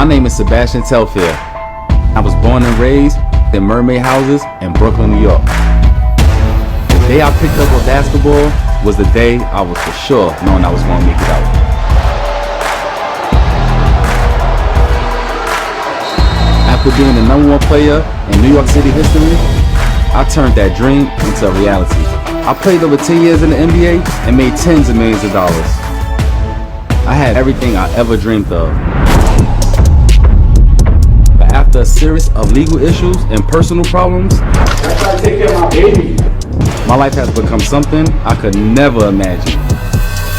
My name is Sebastian Telfair. I was born and raised in mermaid houses in Brooklyn, New York. The day I picked up a basketball was the day I was for sure knowing I was going to make it out. After being the #1 player in New York City history, I turned that dream into a reality. I played over 10 years in the NBA and made tens of millions of dollars. I had everything I ever dreamed of. But after a series of legal issues and personal problems, I tried to take care of my baby. My life has become something I could never imagine.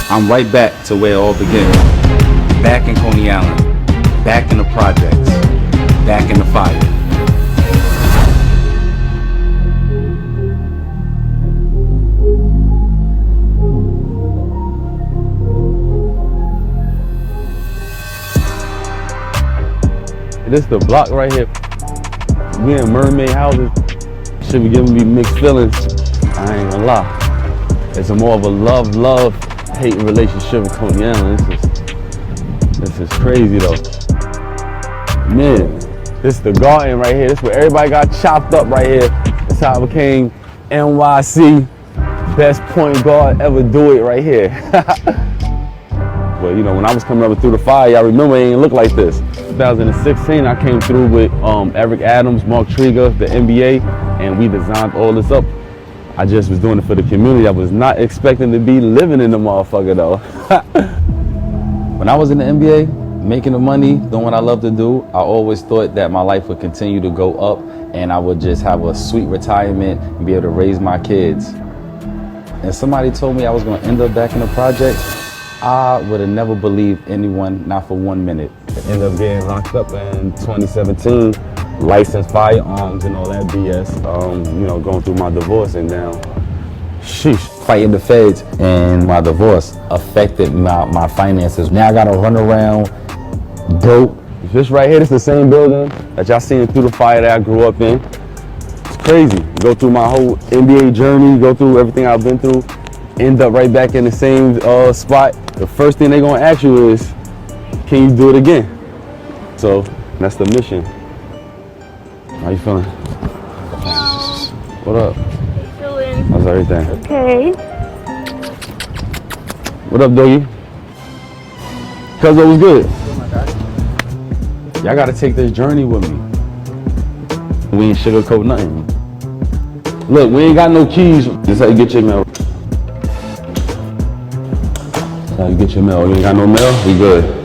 I'm right back to where it all began. Back in Coney Island, back in the projects, back in the fire. This the block right here. We in mermaid houses. Should be giving me mixed feelings. I ain't gonna lie. It's more of a love-hate relationship with Coney Island. This is crazy though. Man, this is the garden right here. This is where everybody got chopped up right here. That's how I became NYC best point guard ever do it right here. But you know, when I was coming up through the fire, I remember it ain't look like this. 2016, I came through with Eric Adams, Mark Trigger, the NBA, and we designed all this up. I just was doing it for the community. I was not expecting to be living in the motherfucker though. When I was in the NBA, making the money, doing what I love to do, I always thought that my life would continue to go up and I would just have a sweet retirement and be able to raise my kids. And somebody told me I was gonna end up back in the projects. I would have never believed anyone, not for 1 minute. I ended up getting locked up in 2017, licensed firearms and all that BS. You know, going through my divorce and now, sheesh, fighting the feds and my divorce affected my finances. Now I gotta run around broke. This right here, this is the same building that y'all seen through the fire that I grew up in. It's crazy. Go through my whole NBA journey, go through everything I've been through, end up right back in the same spot. The first thing they're gonna ask you is, can you do it again? So that's the mission. How you feeling? What up? Feeling. How's everything? Okay. What up, Dougie? Cuzzo was good. Y'all gotta take this journey with me. We ain't sugarcoat nothing. Look, we ain't got no keys. This how you get your mail. How you get your mail? You ain't got no mail? We good.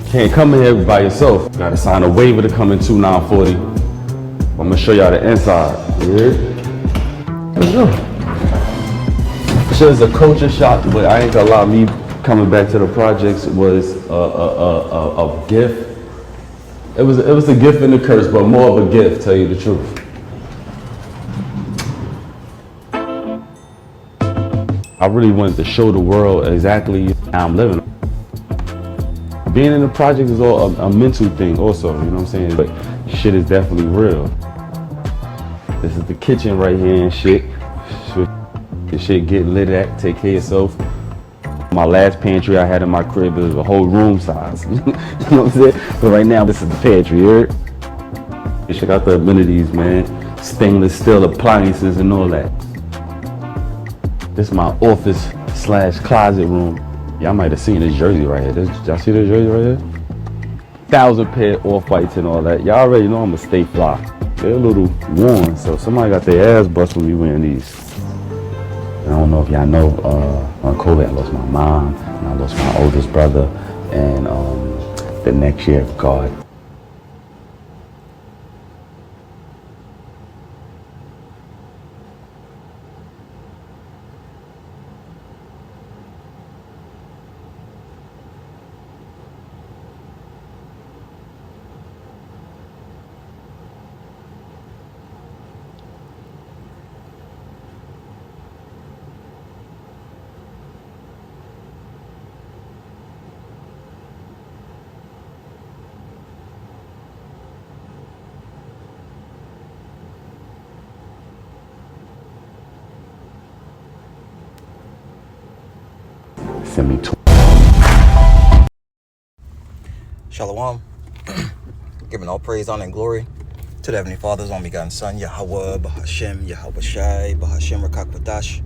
Can't come in here by yourself. Gotta sign a waiver to come in 2940. I'm gonna show y'all the inside. You hear? Let's go. This is a culture shock, but I ain't gonna lie, me coming back to the projects was a gift. It was a gift and a curse, but more of a gift, tell you the truth. I really wanted to show the world exactly how I'm living. Being in the project is all a mental thing also, you know what I'm saying? But shit is definitely real. This is the kitchen right here and shit. The shit get lit at, take care of yourself. My last pantry I had in my crib was a whole room size. You know what I'm saying? But right now this is the pantry, you heard? Check out the amenities, man. Stainless steel appliances and all that. This is my office / closet room. Y'all might have seen this jersey right here. Y'all see this jersey right here? 1,000 pair off-whites and all that. Y'all already know I'm a stay fly. They're a little worn, so somebody got their ass bust with me wearing these. I don't know if y'all know, on COVID I lost my mom, and I lost my oldest brother, and the next year, God. Send me Shalom. Giving all praise, honor, and glory to the Heavenly Father's only begotten Son, Yahweh, Bahashem, Yahweh Shai, Bahashem Rakakwadash.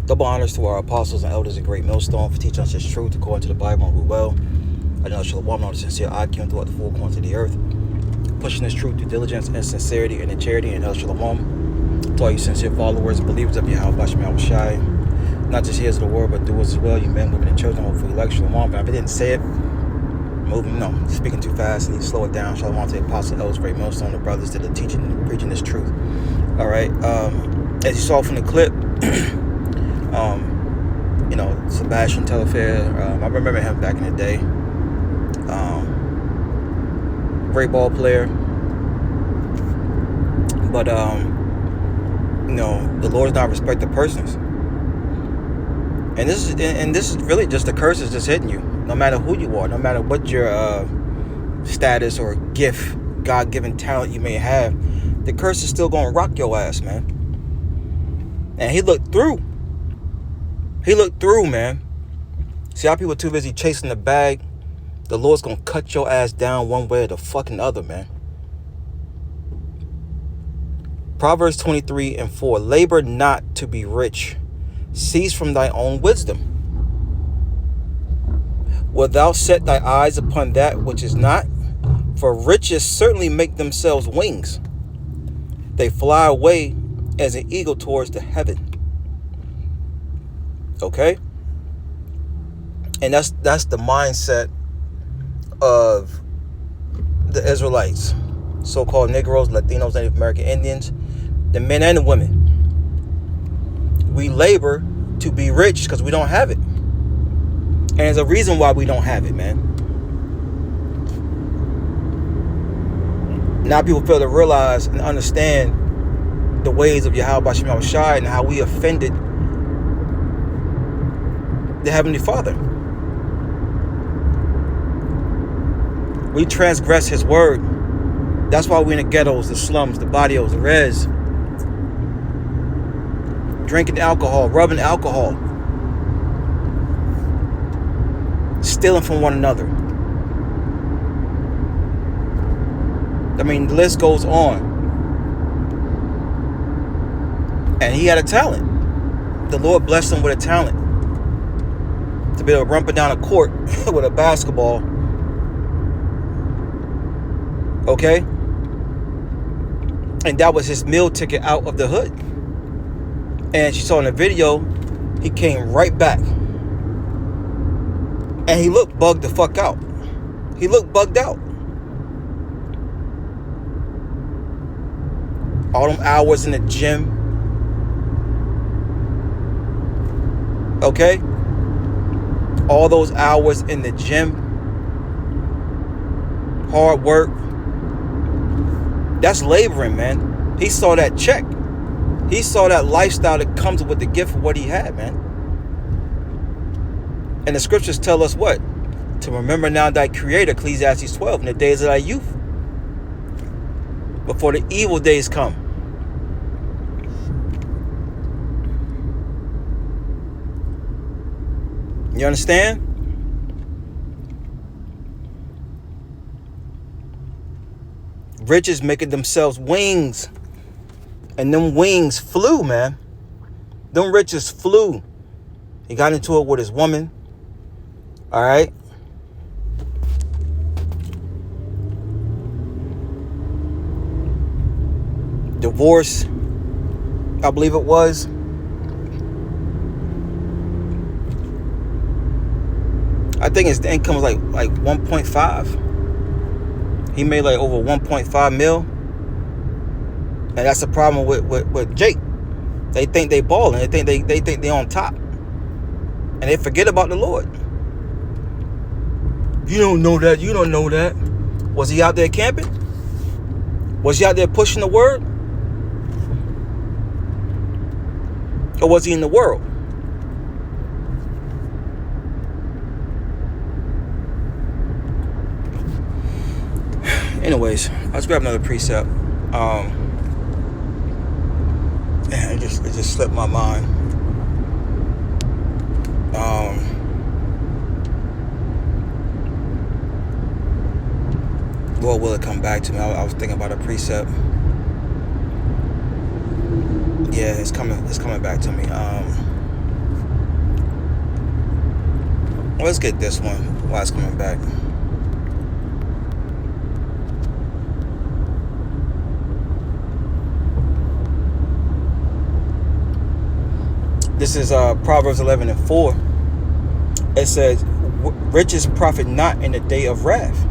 Double honors to our apostles and elders of Great Millstone for teaching us His truth according to the Bible and who well. I know Shalom, the sincere IQ throughout the four corners of the earth, pushing this truth through diligence and sincerity and in charity. And El Shalom to all you sincere followers and believers of Yahweh Shem Shai, not just hearers of the word, but doers as well. You men, women, and children, hopefully like Shalom. But if I didn't say it, speaking too fast, I need to slow it down. Shalom to the apostle, elders, Great Millstone, the brothers that are teaching and preaching this truth. All right. As you saw from the clip, Sebastian Telfair, I remember him back in the day. Great ball player. But, the Lord does not respect the persons. And this is really just the curse is just hitting you. No matter who you are, no matter what your status or gift, God-given talent you may have, the curse is still going to rock your ass, man. And he looked through. He looked through, man. See how people are too busy chasing the bag? The Lord's going to cut your ass down one way or the fucking other, man. Proverbs 23:4. Labor not to be rich. Cease from thy own wisdom. Wilt thou set thy eyes upon that which is not? For riches certainly make themselves wings. They fly away as an eagle towards the heaven. Okay? And that's the mindset of the Israelites, so-called Negroes, Latinos, Native American Indians, the men and the women. We labor to be rich because we don't have it. And there's a reason why we don't have it, man. Now people fail to realize and understand the ways of Yahweh Shem Shai and how we offended the Heavenly Father. We transgress His word. That's why we're in the ghettos, the slums, the barrios, the res. Drinking alcohol, rubbing alcohol. Stealing from one another. I mean, the list goes on. And he had a talent. The Lord blessed him with a talent to be able to run up and down a court with a basketball. Okay? And that was his meal ticket out of the hood. And she saw in the video, he came right back. And he looked bugged the fuck out. He looked bugged out. All them hours in the gym. Okay? All those hours in the gym. Hard work. That's laboring, man. He saw that check. He saw that lifestyle that comes with the gift of what he had, man. And the scriptures tell us what? To remember now thy creator, Ecclesiastes 12, in the days of thy youth. Before the evil days come. You understand? Riches making themselves wings. And them wings flew, man. Them riches flew. He got into it with his woman. All right. Divorce, I believe it was. I think his income was like 1.5. He made like over 1.5 mil. And that's the problem with Jake. They think they balling. They think they on top. And they forget about the Lord. You don't know that. You don't know that. Was he out there camping? Was he out there pushing the word? Or was he in the world? Anyways, let's grab another precept. It just slipped my mind. coming back to me. I was thinking about a precept. Yeah, it's coming back to me. Let's get this one while it's coming back. This is Proverbs 11:4. It says, riches profit not in the day of wrath,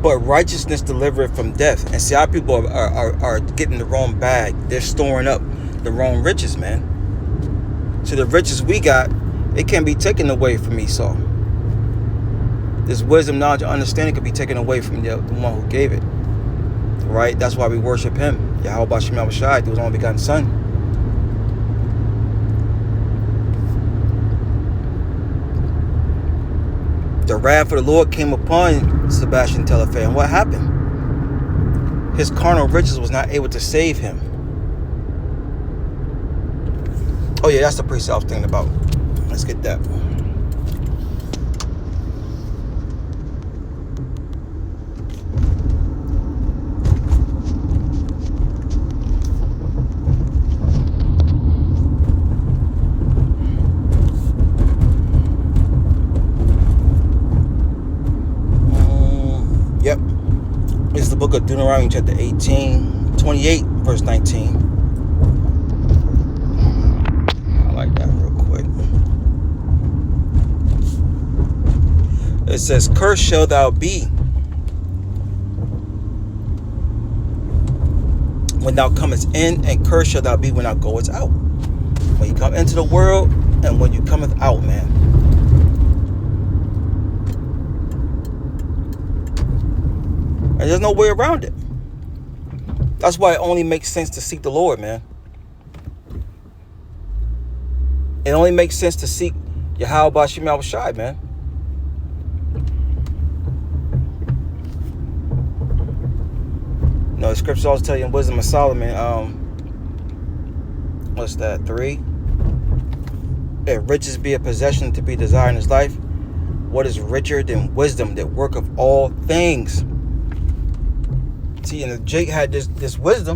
but righteousness delivereth from death. And see, our people are getting the wrong bag. They're storing up the wrong riches, man. So the riches we got, it can be taken away from Esau. This wisdom, knowledge, and understanding can be taken away from the one who gave it. Right? That's why we worship him. Yahweh Bashem Yahushai, through his only begotten son. The wrath of the Lord came upon Sebastian Telefay. And what happened? His carnal riches was not able to save him. Oh yeah, that's the precept I was thinking about. Let's get that. Yep. It's the book of Deuteronomy chapter 18, 28, verse 19. I like that real quick. It says, cursed shalt thou be when thou comest in, and cursed shalt thou be when thou goest out. When you come into the world and when you cometh out, man. And there's no way around it. That's why it only makes sense to seek the Lord, man. It only makes sense to seek Yahweh Bashem Yahushai, man. No, the scriptures also tell you in Wisdom of Solomon, what's that, 3? If riches be a possession to be desired in his life, what is richer than wisdom that worketh all things? See, and if Jake had this wisdom,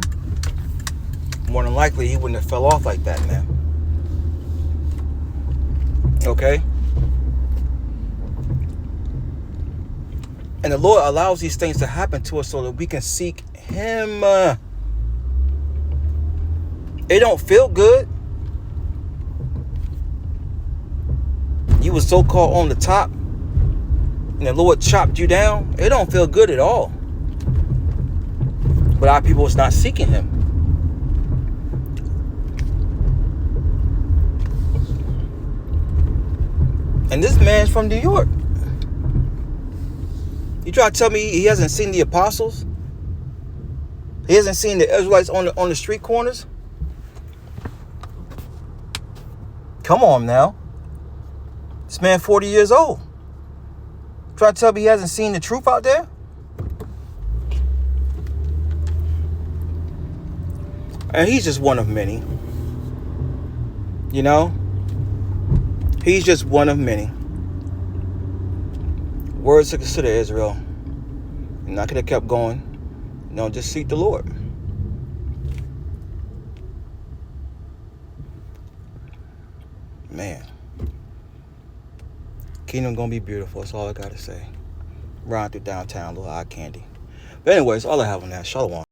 more than likely he wouldn't have fell off like that, man. Okay? And the Lord allows these things to happen to us so that we can seek him. It don't feel good. You was so-called on the top, and the Lord chopped you down. It don't feel good at all. But our people is not seeking him. And this man's from New York. You try to tell me he hasn't seen the apostles? He hasn't seen the Israelites on the street corners? Come on now. This man 40 years old. Try to tell me he hasn't seen the truth out there? And he's just one of many. You know? He's just one of many. Words to consider, Israel. And I could have kept going. No, just seek the Lord. Man. Kingdom gonna be beautiful. That's all I gotta say. Riding through downtown, little eye candy. But anyways, all I have on that. Shalom.